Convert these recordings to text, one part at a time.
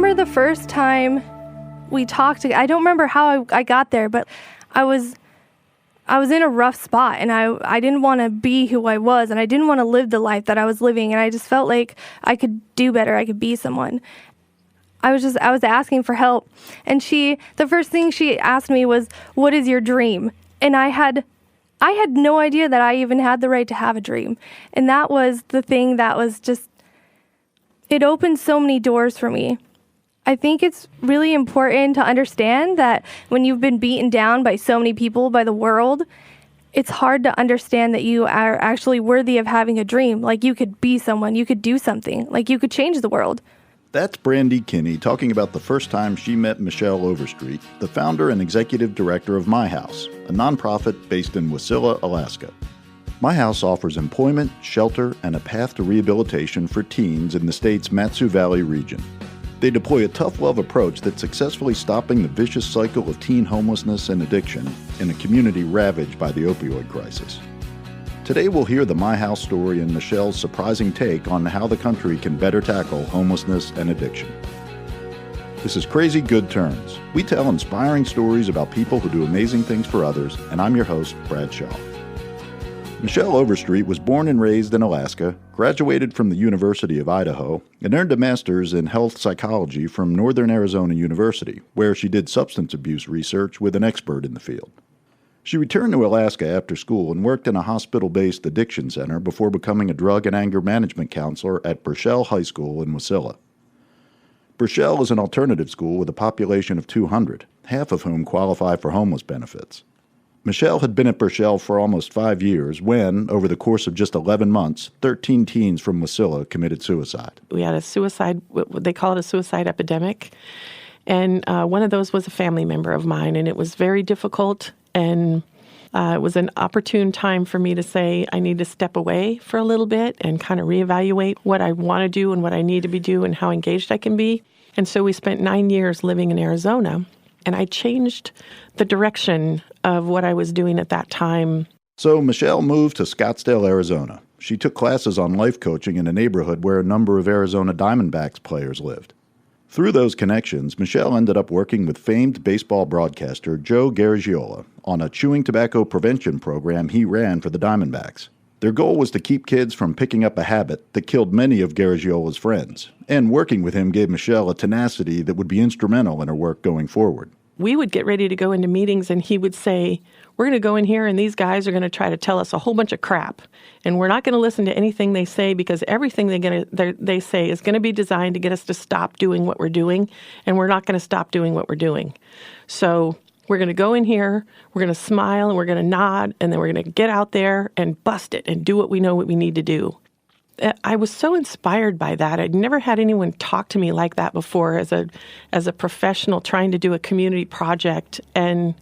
remember the first time we talked. I don't remember how I got there, but I was in a rough spot, and I didn't want to be who I was, and I didn't want to live the life that I was living, and I just felt like I could do better. I could be someone. I was asking for help, and the first thing she asked me was, "What is your dream?" And I had no idea that I even had the right to have a dream. And that was the thing that was just, it opened so many doors for me. I think it's really important to understand that when you've been beaten down by so many people, by the world, it's hard to understand that you are actually worthy of having a dream. Like, you could be someone, you could do something, like you could change the world. That's Brandy Kinney talking about the first time she met Michelle Overstreet, the founder and executive director of My House, a nonprofit based in Wasilla, Alaska. My House offers employment, shelter, and a path to rehabilitation for teens in the state's Mat-Su Valley region. They deploy a tough love approach that's successfully stopping the vicious cycle of teen homelessness and addiction in a community ravaged by the opioid crisis. Today we'll hear the My House story and Michelle's surprising take on how the country can better tackle homelessness and addiction. This is Crazy Good Turns. We tell inspiring stories about people who do amazing things for others, and I'm your host, Brad Shaw. Michelle Overstreet was born and raised in Alaska, graduated from the University of Idaho, and earned a master's in health psychology from Northern Arizona University, where she did substance abuse research with an expert in the field. She returned to Alaska after school and worked in a hospital-based addiction center before becoming a drug and anger management counselor at Burchell High School in Wasilla. Burchell is an alternative school with a population of 200, half of whom qualify for homeless benefits. Michelle had been at Burchell for almost 5 years when, over the course of just 11 months, 13 teens from Wasilla committed suicide. We had a suicide, they call it a suicide epidemic, and one of those was a family member of mine, and it was very difficult. And it was an opportune time for me to say I need to step away for a little bit and kind of reevaluate what I want to do and what I need to be doing and how engaged I can be. And so we spent 9 years living in Arizona, and I changed the direction of what I was doing at that time. So Michelle moved to Scottsdale, Arizona. She took classes on life coaching in a neighborhood where a number of Arizona Diamondbacks players lived. Through those connections, Michelle ended up working with famed baseball broadcaster Joe Garagiola on a chewing tobacco prevention program he ran for the Diamondbacks. Their goal was to keep kids from picking up a habit that killed many of Garagiola's friends, and working with him gave Michelle a tenacity that would be instrumental in her work going forward. We would get ready to go into meetings, and he would say, we're going to go in here, and these guys are going to try to tell us a whole bunch of crap, and we're not going to listen to anything they say because everything they say is going to be designed to get us to stop doing what we're doing, and we're not going to stop doing what we're doing. So we're going to go in here, we're going to smile, and we're going to nod, and then we're going to get out there and bust it and do what we know what we need to do. I was so inspired by that. I'd never had anyone talk to me like that before as a professional trying to do a community project, and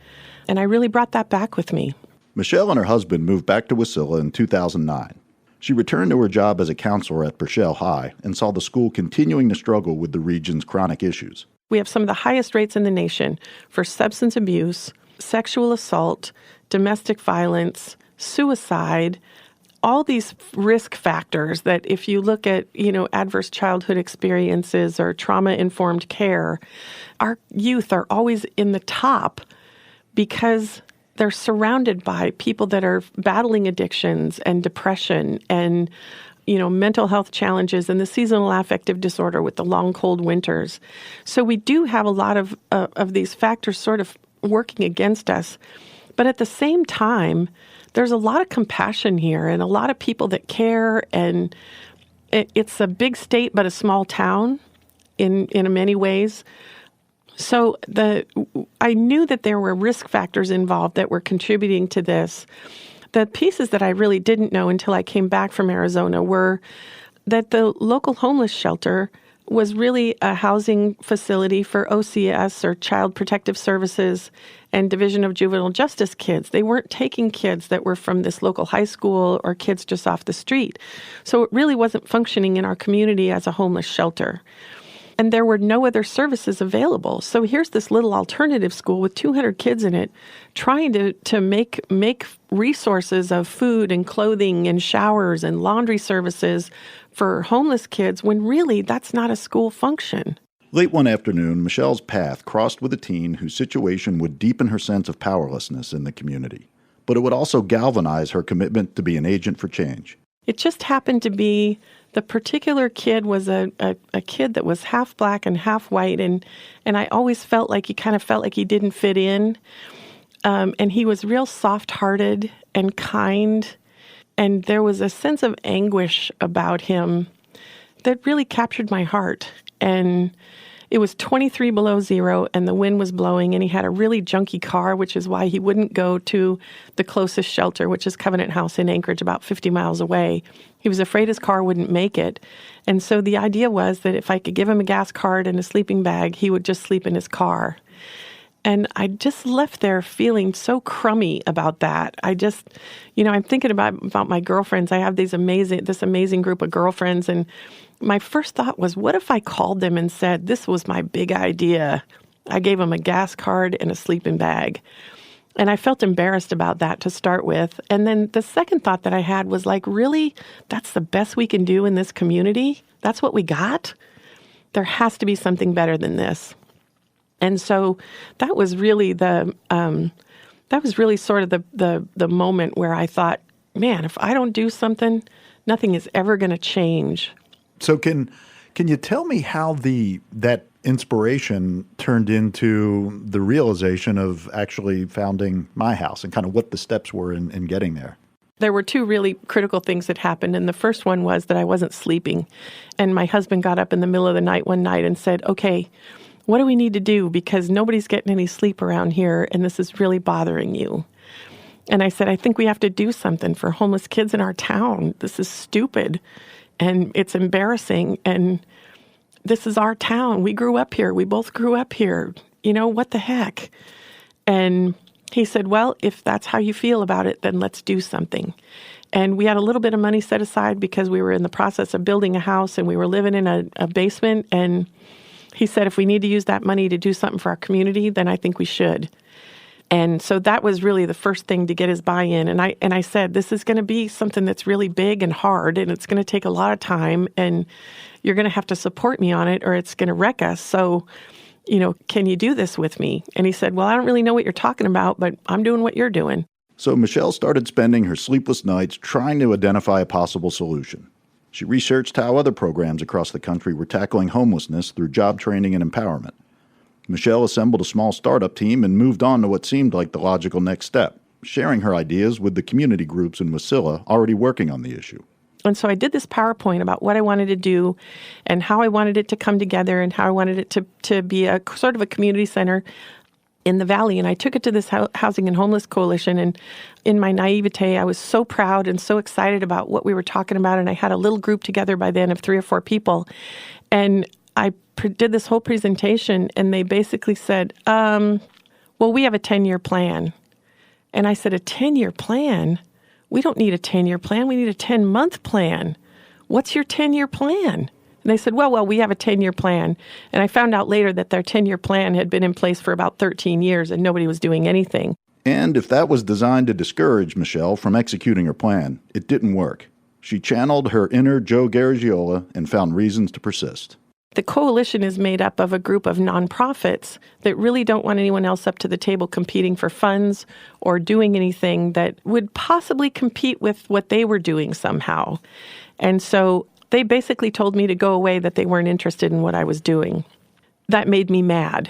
I really brought that back with me. Michelle and her husband moved back to Wasilla in 2009. She returned to her job as a counselor at Burchell High and saw the school continuing to struggle with the region's chronic issues. We have some of the highest rates in the nation for substance abuse, sexual assault, domestic violence, suicide, all these risk factors that if you look at, adverse childhood experiences or trauma-informed care, our youth are always in the top because they're surrounded by people that are battling addictions and depression and, mental health challenges and the seasonal affective disorder with the long, cold winters. So we do have a lot of these factors sort of working against us. But at the same time, there's a lot of compassion here and a lot of people that care, and it's a big state but a small town in many ways. So I knew that there were risk factors involved that were contributing to this. The pieces that I really didn't know until I came back from Arizona were that the local homeless shelter was really a housing facility for OCS, or Child Protective Services, and Division of Juvenile Justice kids. They weren't taking kids that were from this local high school or kids just off the street. So it really wasn't functioning in our community as a homeless shelter. And there were no other services available. So here's this little alternative school with 200 kids in it trying to make resources of food and clothing and showers and laundry services for homeless kids when really that's not a school function. Late one afternoon, Michelle's path crossed with a teen whose situation would deepen her sense of powerlessness in the community, but it would also galvanize her commitment to be an agent for change. It just happened to be the particular kid was a kid that was half black and half white, and I always felt like he didn't fit in. And he was real soft-hearted and kind, and there was a sense of anguish about him that really captured my heart. And it was 23 below zero, and the wind was blowing, and he had a really junky car, which is why he wouldn't go to the closest shelter, which is Covenant House in Anchorage, about 50 miles away. He was afraid his car wouldn't make it. And so the idea was that if I could give him a gas card and a sleeping bag, he would just sleep in his car. And I just left there feeling so crummy about that. I just, I'm thinking about my girlfriends. I have this amazing group of girlfriends, and my first thought was, what if I called them and said, this was my big idea? I gave them a gas card and a sleeping bag. And I felt embarrassed about that to start with. And then the second thought that I had was like, really? That's the best we can do in this community? That's what we got? There has to be something better than this. And so that was really sort of the moment where I thought, man, if I don't do something, nothing is ever going to change. So can you tell me how that inspiration turned into the realization of actually founding My House and kind of what the steps were in getting there? There were two really critical things that happened, and the first one was that I wasn't sleeping. And my husband got up in the middle of the night one night and said, okay, what do we need to do? Because nobody's getting any sleep around here, and this is really bothering you. And I said, I think we have to do something for homeless kids in our town. This is stupid, and it's embarrassing, and this is our town. We grew up here. We both grew up here. What the heck? And he said, well, if that's how you feel about it, then let's do something. And we had a little bit of money set aside because we were in the process of building a house, and we were living in a basement, and he said, if we need to use that money to do something for our community, then I think we should. And so that was really the first thing to get his buy-in. And I said, this is going to be something that's really big and hard, and it's going to take a lot of time, and you're going to have to support me on it, or it's going to wreck us. So, can you do this with me? And he said, well, I don't really know what you're talking about, but I'm doing what you're doing. So Michelle started spending her sleepless nights trying to identify a possible solution. She researched how other programs across the country were tackling homelessness through job training and empowerment. Michelle assembled a small startup team and moved on to what seemed like the logical next step, sharing her ideas with the community groups in Wasilla already working on the issue. And so I did this PowerPoint about what I wanted to do and how I wanted it to come together and how I wanted it to be a sort of a community center in the Valley. And I took it to this Housing and Homeless Coalition. And in my naivete, I was so proud and so excited about what we were talking about. And I had a little group together by then of 3 or 4 people. And I did this whole presentation, and they basically said, well, we have a 10-year plan. And I said, a 10-year plan? We don't need a 10-year plan. We need a 10-month plan. What's your 10-year plan? And they said, well, we have a 10-year plan. And I found out later that their 10-year plan had been in place for about 13 years, and nobody was doing anything. And if that was designed to discourage Michelle from executing her plan, it didn't work. She channeled her inner Joe Garagiola and found reasons to persist. The coalition is made up of a group of nonprofits that really don't want anyone else up to the table competing for funds or doing anything that would possibly compete with what they were doing somehow. And so they basically told me to go away, that they weren't interested in what I was doing. That made me mad.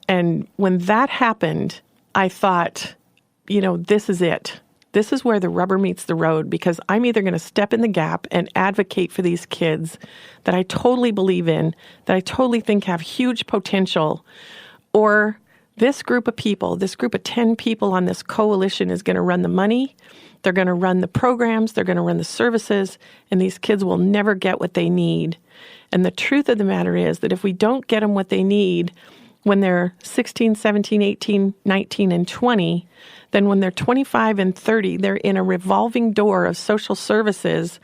And when that happened, I thought, this is it. This is where the rubber meets the road, because I'm either going to step in the gap and advocate for these kids that I totally believe in, that I totally think have huge potential, or this group of people, this group of 10 people on this coalition is going to run the money, they're going to run the programs, they're going to run the services, and these kids will never get what they need. And the truth of the matter is that if we don't get them what they need when they're 16, 17, 18, 19, and 20, then when they're 25 and 30, they're in a revolving door of social services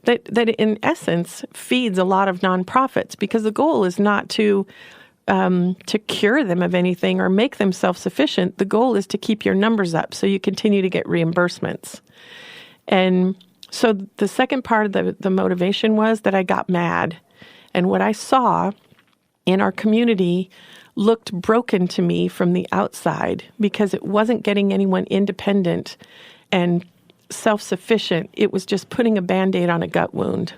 that in essence feeds a lot of nonprofits, because the goal is not to cure them of anything or make them self-sufficient. The goal is to keep your numbers up so you continue to get reimbursements. And so the second part of the motivation was that I got mad. And what I saw in our community looked broken to me from the outside because it wasn't getting anyone independent and self-sufficient. It was just putting a Band-Aid on a gut wound.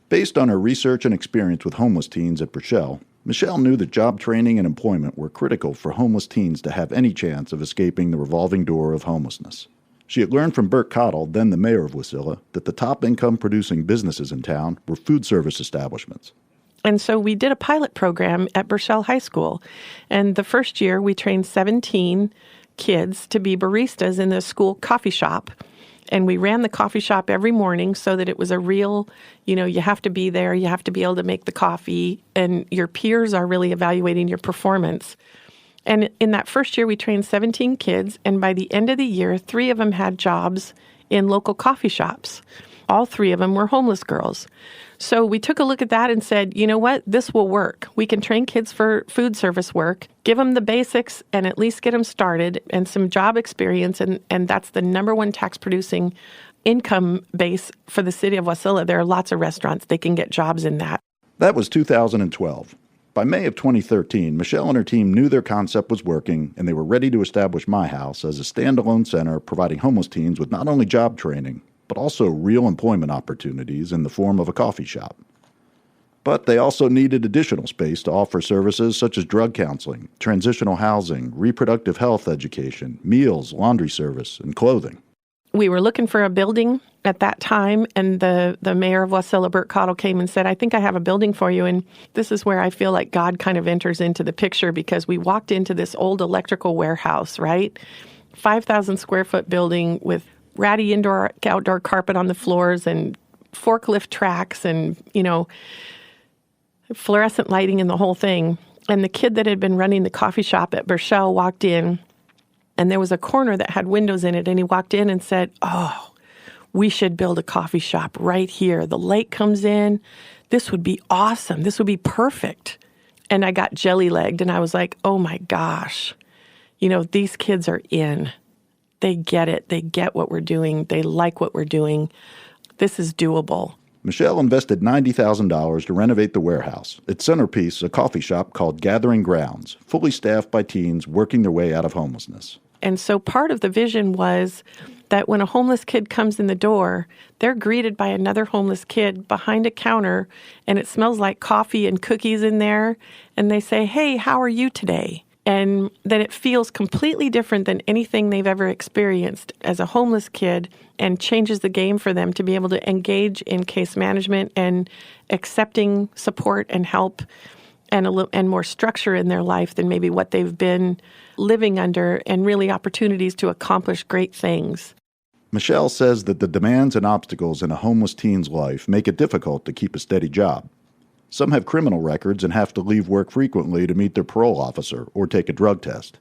Based on her research and experience with homeless teens at Burchell, Michelle knew that job training and employment were critical for homeless teens to have any chance of escaping the revolving door of homelessness. She had learned from Burt Cottle, then the mayor of Wasilla, that the top income-producing businesses in town were food service establishments. And so we did a pilot program at Burchell High School. And the first year, we trained 17 kids to be baristas in the school coffee shop. And we ran the coffee shop every morning so that it was a real, you have to be there, you have to be able to make the coffee, and your peers are really evaluating your performance. And in that first year, we trained 17 kids, and by the end of the year, 3 of them had jobs in local coffee shops. All 3 of them were homeless girls. So we took a look at that and said, you know what, this will work. We can train kids for food service work, give them the basics, and at least get them started and some job experience. And that's the number one tax-producing income base for the city of Wasilla. There are lots of restaurants. They can get jobs in that. That was 2012. By May of 2013, Michelle and her team knew their concept was working, and they were ready to establish My House as a standalone center providing homeless teens with not only job training, but also real employment opportunities in the form of a coffee shop. But they also needed additional space to offer services such as drug counseling, transitional housing, reproductive health education, meals, laundry service, and clothing. We were looking for a building at that time, and the mayor of Wasilla, Burt Cottle, came and said, I think I have a building for you. And this is where I feel like God kind of enters into the picture, because we walked into this old electrical warehouse, right? 5,000 square foot building with ratty indoor-outdoor carpet on the floors and forklift tracks and, fluorescent lighting and the whole thing. And the kid that had been running the coffee shop at Burchell walked in, and there was a corner that had windows in it, and he walked in and said, oh, we should build a coffee shop right here. The light comes in. This would be awesome. This would be perfect. And I got jelly-legged, and I was like, oh my gosh, these kids are in. They get it. They get what we're doing. They like what we're doing. This is doable. Michelle invested $90,000 to renovate the warehouse. Its centerpiece, a coffee shop called Gathering Grounds, fully staffed by teens working their way out of homelessness. And so part of the vision was that when a homeless kid comes in the door, they're greeted by another homeless kid behind a counter, and it smells like coffee and cookies in there. And they say, hey, how are you today? And that it feels completely different than anything they've ever experienced as a homeless kid, and changes the game for them to be able to engage in case management and accepting support and help and more structure in their life than maybe what they've been living under, and really opportunities to accomplish great things. Michelle says that the demands and obstacles in a homeless teen's life make it difficult to keep a steady job. Some have criminal records and have to leave work frequently to meet their parole officer or take a drug test.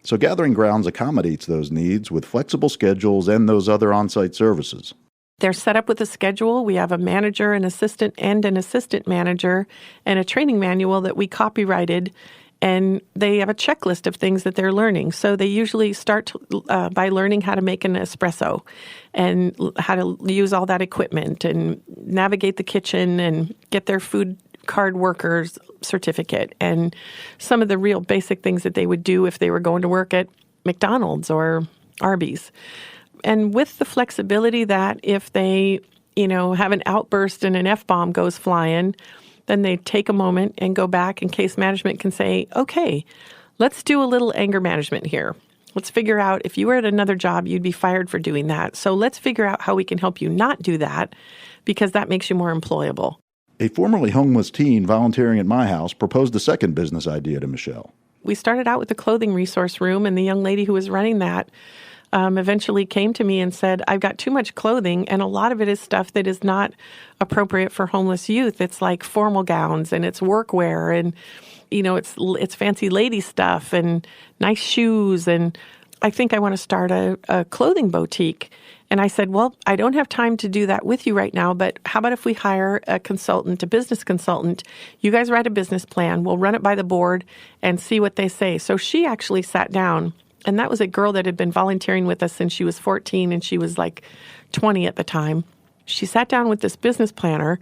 So Gathering Grounds accommodates those needs with flexible schedules and those other on-site services. They're set up with a schedule. We have a manager, an assistant manager, and a training manual that we copyrighted. And they have a checklist of things that they're learning. So they usually start by learning how to make an espresso and how to use all that equipment and navigate the kitchen and get their food card workers certificate and some of the real basic things that they would do if they were going to work at McDonald's or Arby's. And with the flexibility that if they, have an outburst and an F-bomb goes flying, then they take a moment and go back, and case management can say, okay, let's do a little anger management here. Let's figure out, if you were at another job, you'd be fired for doing that. So let's figure out how we can help you not do that, because that makes you more employable. A formerly homeless teen volunteering at My House proposed a second business idea to Michelle. We started out with the clothing resource room, and the young lady who was running that eventually came to me and said, I've got too much clothing, and a lot of it is stuff that is not appropriate for homeless youth. It's like formal gowns, and it's workwear, and it's fancy lady stuff and nice shoes, and I think I want to start a clothing boutique. And I said, well, I don't have time to do that with you right now, but how about if we hire a business consultant? You guys write a business plan. We'll run it by the board and see what they say. So she actually sat down, and that was a girl that had been volunteering with us since she was 14, and she was like 20 at the time. She sat down with this business planner,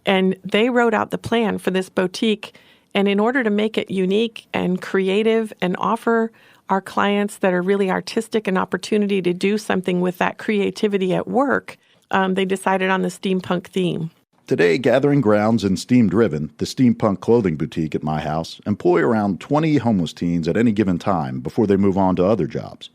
and they wrote out the plan for this boutique. And in order to make it unique and creative and offer our clients that are really artistic an opportunity to do something with that creativity at work, they decided on the steampunk theme. Today, Gathering Grounds and Steam Driven, the steampunk clothing boutique at my house, employ around 20 homeless teens at any given time before they move on to other jobs.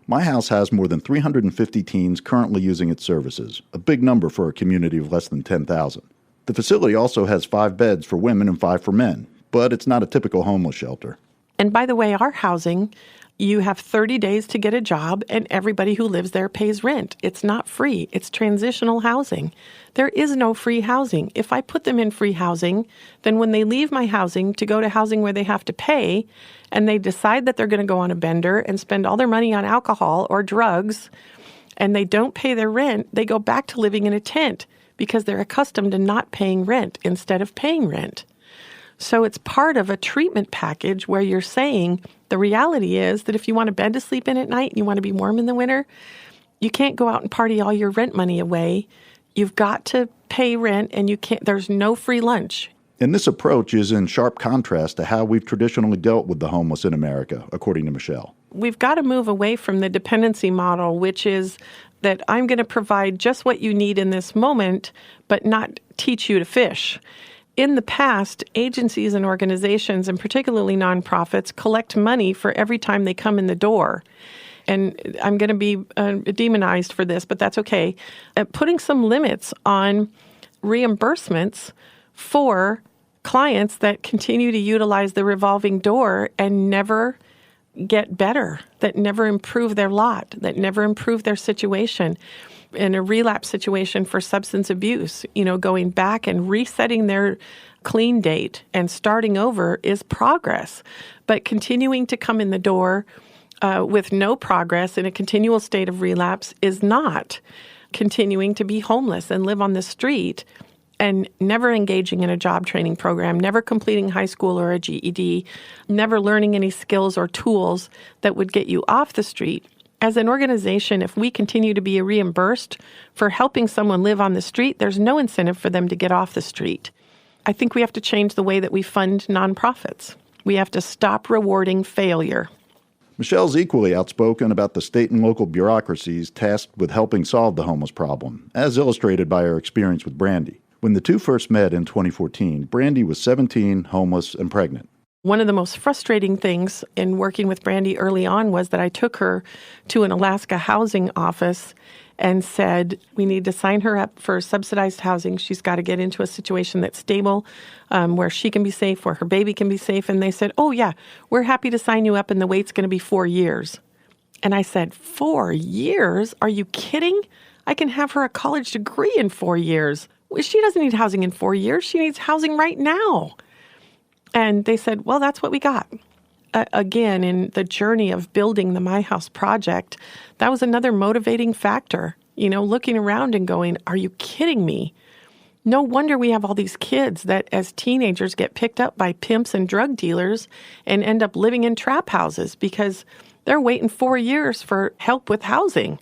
My house has more than 350 teens currently using its services, a big number for a community of less than 10,000. The facility also has 5 beds for women and 5 for men, but it's not a typical homeless shelter. And by the way, our housing, you have 30 days to get a job, and everybody who lives there pays rent. It's not free. It's transitional housing. There is no free housing. If I put them in free housing, then when they leave my housing to go to housing where they have to pay, and they decide that they're going to go on a bender and spend all their money on alcohol or drugs, and they don't pay their rent, they go back to living in a tent because they're accustomed to not paying rent instead of paying rent. So it's part of a treatment package where you're saying the reality is that if you want a bed to sleep in at night and you want to be warm in the winter, you can't go out and party all your rent money away. You've got to pay rent, and there's no free lunch. And this approach is in sharp contrast to how we've traditionally dealt with the homeless in America, according to Michelle. We've got to move away from the dependency model, which is that I'm going to provide just what you need in this moment, but not teach you to fish. In the past, agencies and organizations, and particularly nonprofits, collect money for every time they come in the door. And I'm going to be demonized for this, but that's okay. Putting some limits on reimbursements for clients that continue to utilize the revolving door and never get better, that never improve their lot, that never improve their situation. In a relapse situation for substance abuse, going back and resetting their clean date and starting over is progress. But continuing to come in the door with no progress in a continual state of relapse is not. Continuing to be homeless and live on the street and never engaging in a job training program, never completing high school or a GED, never learning any skills or tools that would get you off the street. As an organization, if we continue to be reimbursed for helping someone live on the street, there's no incentive for them to get off the street. I think we have to change the way that we fund nonprofits. We have to stop rewarding failure. Michelle's equally outspoken about the state and local bureaucracies tasked with helping solve the homeless problem, as illustrated by her experience with Brandy. When the two first met in 2014, Brandy was 17, homeless, and pregnant. One of the most frustrating things in working with Brandy early on was that I took her to an Alaska housing office and said, we need to sign her up for subsidized housing. She's got to get into a situation that's stable, where she can be safe, where her baby can be safe. And they said, oh, yeah, we're happy to sign you up, and the wait's going to be 4 years. And I said, 4 years? Are you kidding? I can have her a college degree in 4 years. She doesn't need housing in 4 years. She needs housing right now. And they said, well, that's what we got. Again, in the journey of building the My House project, that was another motivating factor, looking around and going, are you kidding me? No wonder we have all these kids that as teenagers get picked up by pimps and drug dealers and end up living in trap houses because they're waiting 4 years for help with housing.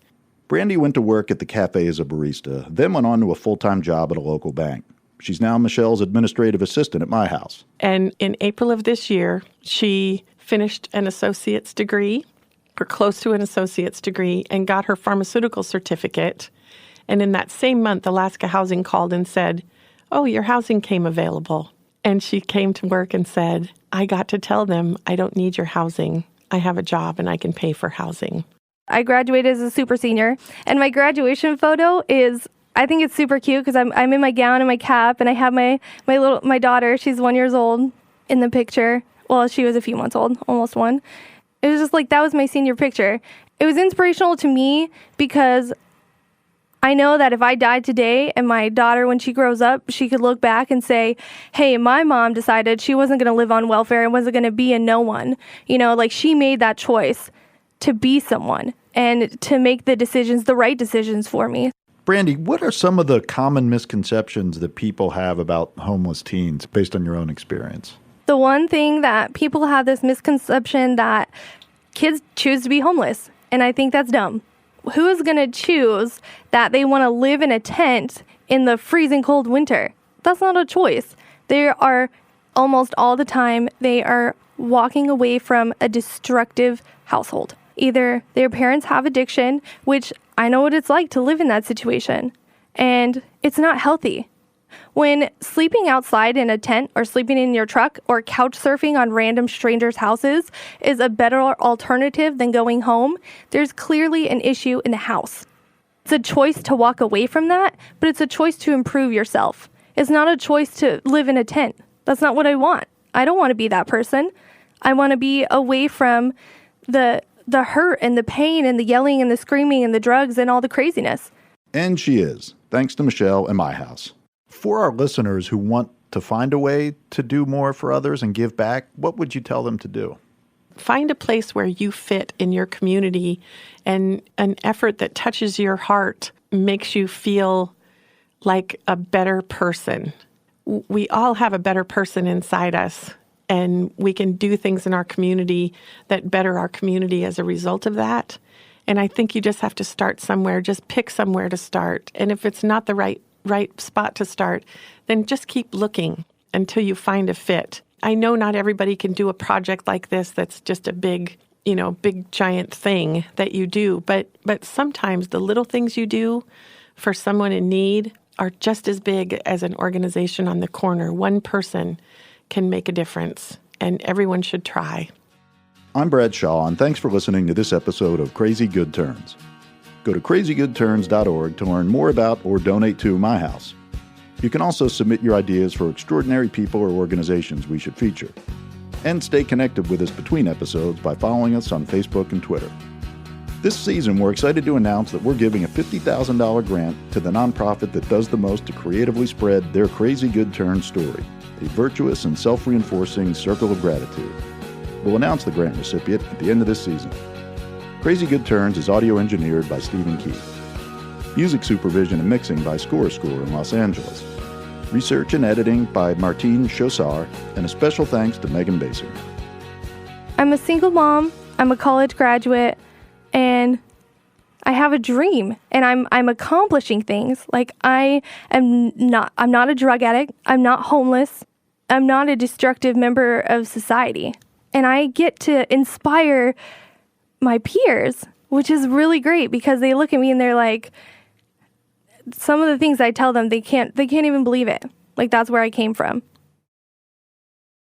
Brandy went to work at the cafe as a barista, then went on to a full-time job at a local bank. She's now Michelle's administrative assistant at My House. And in April of this year, she finished an associate's degree, or close to an associate's degree, and got her pharmaceutical certificate. And in that same month, Alaska Housing called and said, oh, your housing came available. And she came to work and said, I got to tell them, I don't need your housing. I have a job and I can pay for housing. I graduated as a super senior, and my graduation photo I think it's super cute because I'm in my gown and my cap, and I have my daughter. She's 1 year old in the picture. Well, she was a few months old, almost 1. It was just like that was my senior picture. It was inspirational to me because I know that if I died today and my daughter, when she grows up, she could look back and say, hey, my mom decided she wasn't going to live on welfare and wasn't going to be a no one. She made that choice to be someone and to make the right decisions for me. Brandy, what are some of the common misconceptions that people have about homeless teens based on your own experience? The one thing that people have this misconception that kids choose to be homeless, and I think that's dumb. Who is going to choose that they want to live in a tent in the freezing cold winter? That's not a choice. There are almost all the time, they are walking away from a destructive household. Either their parents have addiction, which I know what it's like to live in that situation, and it's not healthy. When sleeping outside in a tent or sleeping in your truck or couch surfing on random strangers' houses is a better alternative than going home, there's clearly an issue in the house. It's a choice to walk away from that, but it's a choice to improve yourself. It's not a choice to live in a tent. That's not what I want. I don't want to be that person. I want to be away from the hurt and the pain and the yelling and the screaming and the drugs and all the craziness. And she is, thanks to Michelle and My House. For our listeners who want to find a way to do more for others and give back, what would you tell them to do? Find a place where you fit in your community, and an effort that touches your heart makes you feel like a better person. We all have a better person inside us, and we can do things in our community that better our community as a result of that. And I think you just have to start somewhere. Just pick somewhere to start. And if it's not the right spot to start, then just keep looking until you find a fit. I know not everybody can do a project like this that's just a big giant thing that you do, but sometimes the little things you do for someone in need are just as big as an organization on the corner. One person can make a difference, and everyone should try. I'm Brad Shaw, and thanks for listening to this episode of Crazy Good Turns. Go to crazygoodturns.org to learn more about or donate to My House. You can also submit your ideas for extraordinary people or organizations we should feature. And stay connected with us between episodes by following us on Facebook and Twitter. This season, we're excited to announce that we're giving a $50,000 grant to the nonprofit that does the most to creatively spread their Crazy Good Turn story, a virtuous and self-reinforcing circle of gratitude. We'll announce the grant recipient at the end of this season. Crazy Good Turns is audio engineered by Stephen Keith. Music supervision and mixing by Score in Los Angeles. Research and editing by Martine Chaussard, and a special thanks to Megan Baser. I'm a single mom, I'm a college graduate, and I have a dream, and I'm accomplishing things. Like I'm not a drug addict, I'm not homeless, I'm not a destructive member of society. And I get to inspire my peers, which is really great because they look at me and they're like, some of the things I tell them, they can't even believe it. Like, that's where I came from.